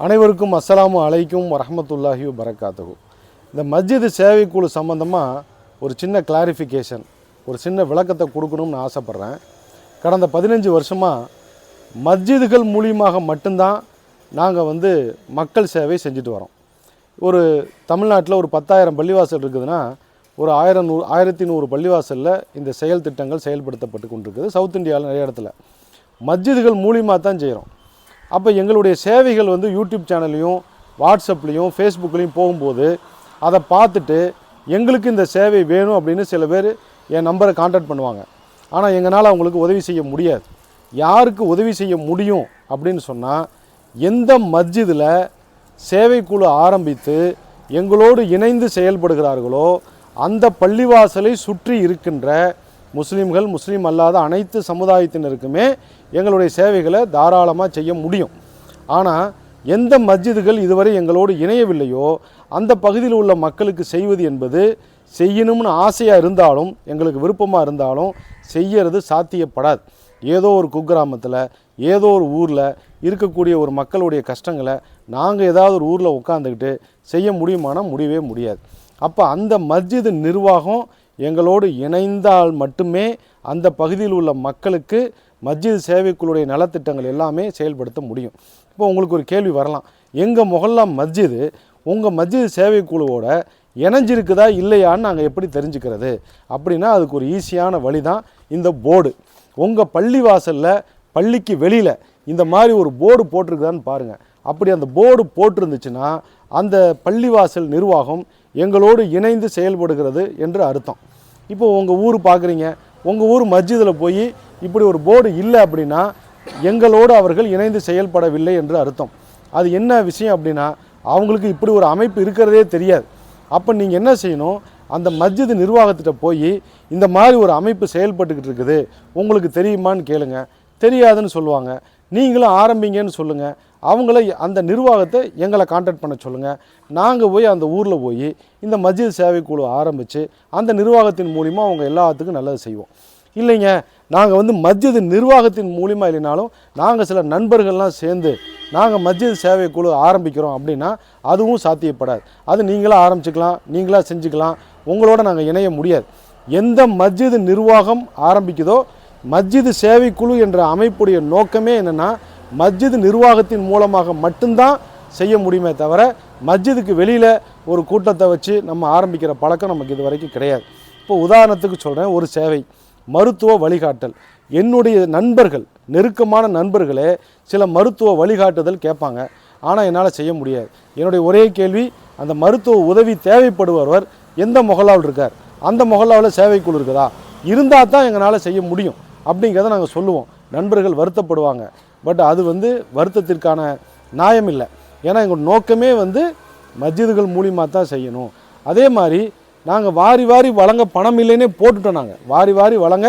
அனைவருக்கும் அஸ்ஸலாமு அலைக்கும் வரஹ்மத்துல்லாஹி வபரகாத்துஹு. இந்த மஸ்ஜிது சேவைக்குழு சம்பந்தமாக ஒரு சின்ன கிளாரிஃபிகேஷன், ஒரு சின்ன விளக்கத்தை கொடுக்கணும்னு ஆசைப்பட்றேன். கடந்த 15 வருஷமாக மஸ்ஜிதுகள் மூலியமாக மட்டும்தான் நாங்கள் மக்கள் சேவை செஞ்சுட்டு வரோம். ஒரு தமிழ்நாட்டில் ஒரு 10,000 பள்ளிவாசல் இருக்குதுன்னா ஒரு 1100 பள்ளிவாசலில் இந்த செயல் திட்டங்கள் செயல்படுத்தப்பட்டு கொண்டிருக்குது. சவுத் இந்தியாவில் நிறைய இடத்துல மஸ்ஜிதுகள் மூலியமாக தான் செய்கிறோம். அப்போ எங்களுடைய சேவைகள் யூடியூப் சேனல்லையும் வாட்ஸ்அப்லேயும் ஃபேஸ்புக்லேயும் போகும்போது அதை பார்த்துட்டு எங்களுக்கு இந்த சேவை வேணும் அப்படின்னு சில பேர் என் நம்பரை கான்டாக்ட் பண்ணுவாங்க. ஆனால் எங்களால் அவங்களுக்கு உதவி செய்ய முடியாது. யாருக்கு உதவி செய்ய முடியும் அப்படின்னு சொன்னால், எந்த மஸ்ஜிதில் சேவைக்குழு ஆரம்பித்து எங்களோடு இணைந்து செயல்படுகிறார்களோ அந்த பள்ளிவாசலை சுற்றி இருக்கின்ற முஸ்லீம்கள், முஸ்லீம் அல்லாத அனைத்து சமுதாயத்தினருக்குமே எங்களுடைய சேவைகளை தாராளமாக செய்ய முடியும். ஆனால் எந்த மஸ்ஜிதுகள் இதுவரை எங்களோடு இணையவில்லையோ அந்த பகுதியில் உள்ள மக்களுக்கு செய்வது என்பது செய்யணும்னு ஆசையாக இருந்தாலும் எங்களுக்கு விருப்பமாக இருந்தாலும் செய்யறது சாத்தியப்படாது. ஏதோ ஒரு குக்கிராமத்தில் ஏதோ ஒரு ஊரில் இருக்கக்கூடிய ஒரு மக்களுடைய கஷ்டங்களை நாங்கள் ஏதாவது ஒரு ஊரில் உட்காந்துக்கிட்டு செய்ய முடியுமானா முடியவே முடியாது. அப்போ அந்த மஸ்ஜிது நிர்வாகம் எங்களோடு இணைந்தால் மட்டுமே அந்த பகுதியில் உள்ள மக்களுக்கு மஸ்ஜித் சேவைக்குழுடைய நலத்திட்டங்கள் எல்லாமே செயல்படுத்த முடியும். இப்போ உங்களுக்கு ஒரு கேள்வி வரலாம், எங்கள் மொஹல்லா மஸ்ஜிது உங்கள் மஸ்ஜித் சேவைக்குழுவோட இணைஞ்சிருக்குதா இல்லையான்னு நாங்கள் எப்படி தெரிஞ்சுக்கிறது அப்படின்னா, அதுக்கு ஒரு ஈஸியான வழி தான் இந்த போர்டு. உங்கள் பள்ளி வாசலில் பள்ளிக்கு வெளியில் இந்த மாதிரி ஒரு போர்டு போட்டிருக்குதான்னு பாருங்கள். அப்படி அந்த போர்டு போட்டிருந்துச்சுன்னா அந்த பள்ளிவாசல் நிர்வாகம் எங்களோடு இணைந்து செயல்படுகிறது என்று அர்த்தம். இப்போ உங்கள் ஊர் பார்க்குறீங்க, உங்கள் ஊர் மஸ்ஜிதில் போய் இப்படி ஒரு போர்டு இல்லை அப்படின்னா எங்களோடு அவர்கள் இணைந்து செயல்படவில்லை என்று அர்த்தம். அது என்ன விஷயம் அப்படின்னா, அவங்களுக்கு இப்படி ஒரு அமைப்பு இருக்கிறதே தெரியாது. அப்போ நீங்கள் என்ன செய்யணும், அந்த மஸ்ஜிது நிர்வாகத்திட்ட போய் இந்த மாதிரி ஒரு அமைப்பு செயல்பட்டுக்கிட்டு இருக்குது உங்களுக்கு தெரியுமான்னு கேளுங்க. தெரியாதுன்னு சொல்லுவாங்க. நீங்களும் ஆரம்பிங்கன்னு சொல்லுங்கள். அவங்கள அந்த நிர்வாகத்தை எங்களை கான்டாக்ட் பண்ண சொல்லுங்கள். நாங்கள் போய் அந்த ஊரில் போய் இந்த மஸ்ஜித் சேவைக்குழு ஆரம்பித்து அந்த நிர்வாகத்தின் மூலிமா அவங்க எல்லாத்துக்கும் நல்லது செய்வோம். இல்லைங்க, நாங்கள் மஸ்ஜிது நிர்வாகத்தின் மூலிமா இல்லைனாலும் நாங்கள் சில நண்பர்கள்லாம் சேர்ந்து நாங்கள் மஸ்ஜித் சேவைக்குழு ஆரம்பிக்கிறோம் அப்படின்னா அதுவும் சாத்தியப்படாது. அது நீங்களாக ஆரம்பிச்சுக்கலாம், நீங்களாக செஞ்சுக்கலாம், உங்களோட நாங்கள் இணைய முடியாது. எந்த மஸ்ஜிது நிர்வாகம் ஆரம்பிக்குதோ மஸ்ஜிது சேவைக்குழு என்ற அமைப்புடைய நோக்கமே என்னென்னா மஸ்ஜிது நிர்வாகத்தின் மூலமாக மட்டும்தான் செய்ய முடியுமே தவிர மஸ்ஜிதுக்கு வெளியில் ஒரு கூட்டத்தை வச்சு நம்ம ஆரம்பிக்கிற பழக்கம் நமக்கு இது வரைக்கும் கிடையாது. இப்போ உதாரணத்துக்கு சொல்கிறேன், ஒரு சேவை மருத்துவ வழிகாட்டல். என்னுடைய நண்பர்கள், நெருக்கமான நண்பர்களே சில மருத்துவ வழிகாட்டுதல் கேட்பாங்க. ஆனால் என்னால் செய்ய முடியாது. என்னுடைய ஒரே கேள்வி, அந்த மருத்துவ உதவி தேவைப்படுபவர் எந்த மொஹல்லாவில் இருக்கார், அந்த மொஹல்லாவில் சேவைக்குழு இருக்குதா, இருந்தால் தான் எங்களால் செய்ய முடியும் அப்படிங்கிறத நாங்கள் சொல்லுவோம். நண்பர்கள் வருத்தப்படுவாங்க. பட் அது வருத்தத்திற்கான நியாயம் இல்லை. ஏன்னா எங்கள் நோக்கமே மஸ்ஜிதுகள் மூலியமாக தான் செய்யணும். அதே மாதிரி நாங்கள் வாரி வாரி வழங்க பணம் இல்லைன்னே போட்டுட்டோம். நாங்கள் வாரி வாரி வழங்க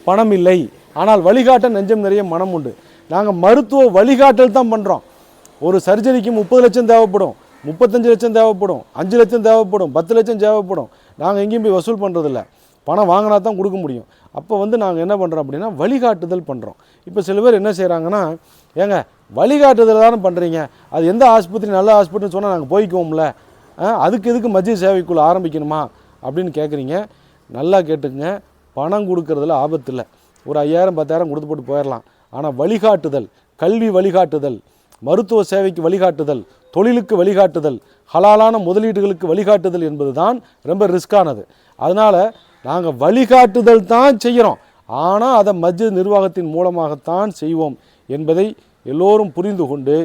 பணம் இல்லை, ஆனால் வழிகாட்ட நெஞ்சம் நிறைய மனம் உண்டு. நாங்கள் மருத்துவ வழிகாட்டல் தான் பண்ணுறோம். ஒரு சர்ஜரிக்கு 30 லட்சம் தேவைப்படும், 35 லட்சம் தேவைப்படும், 5 லட்சம் தேவைப்படும், 10 லட்சம் தேவைப்படும். நாங்கள் எங்கேயும் போய் வசூல் பண்ணுறதில்ல. பணம் வாங்கினா தான் கொடுக்க முடியும். அப்போ நாங்கள் என்ன பண்ணுறோம் அப்படின்னா வழிகாட்டுதல் பண்ணுறோம். இப்போ சில பேர் என்ன செய்கிறாங்கன்னா, ஏங்க வழிகாட்டுதல் தானே பண்ணுறீங்க, அது எந்த ஆஸ்பத்திரி நல்ல ஆஸ்பத்திரின்னு சொன்னால் நாங்கள் போய்க்குவோம்ல, அதுக்கு எதுக்கு மஸ்ஜித் சேவைக்குழு ஆரம்பிக்கணுமா அப்படின்னு கேட்குறீங்க. நல்லா கேட்டுக்குங்க, பணம் கொடுக்கறதுல ஆபத்து இல்லை. ஒரு 5,000 10,000 கொடுத்து போட்டு போயிடலாம். ஆனால் வழிகாட்டுதல், கல்வி வழிகாட்டுதல், மருத்துவ சேவைக்கு வழிகாட்டுதல், தொழிலுக்கு வழிகாட்டுதல், ஹலாலான முதலீடுகளுக்கு வழிகாட்டுதல் என்பது தான் ரொம்ப ரிஸ்கானது. அதனால் நாங்கள் வழிகாட்டுதல் தான் செய்கிறோம், ஆனால் அதை மஸ்ஜித் நிர்வாகத்தின் மூலமாகத்தான் செய்வோம் என்பதை எல்லோரும் புரிந்து கொண்டு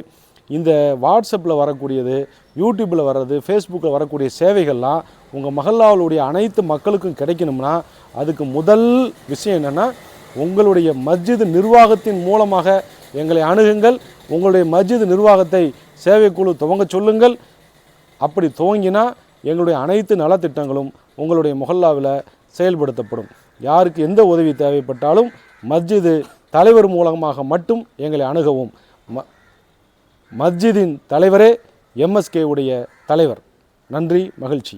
இந்த வாட்ஸ்அப்பில் வரக்கூடியது, யூடியூப்பில் வர்றது, ஃபேஸ்புக்கில் வரக்கூடிய சேவைகள்லாம் உங்கள் மஹல்லாவுடைய அனைத்து மக்களுக்கும் கிடைக்கணும்னா அதுக்கு முதல் விஷயம் என்னென்னா, உங்களுடைய மஸ்ஜித் நிர்வாகத்தின் மூலமாக எங்களை அணுகுங்கள். உங்களுடைய மஸ்ஜித் நிர்வாகத்தை சேவைக்குழு துவங்க சொல்லுங்கள். அப்படி துவங்கினா எங்களுடைய அனைத்து நலத்திட்டங்களும் உங்களுடைய மொஹல்லாவில் செயல்படுத்தப்படும். யாருக்கு எந்த உதவி தேவைப்பட்டாலும் மஸ்ஜிது தலைவர் மூலமாக மட்டும் எங்களை அணுகவும். மஸ்ஜிதின் தலைவரே MSK உடைய தலைவர். நன்றி, மகிழ்ச்சி.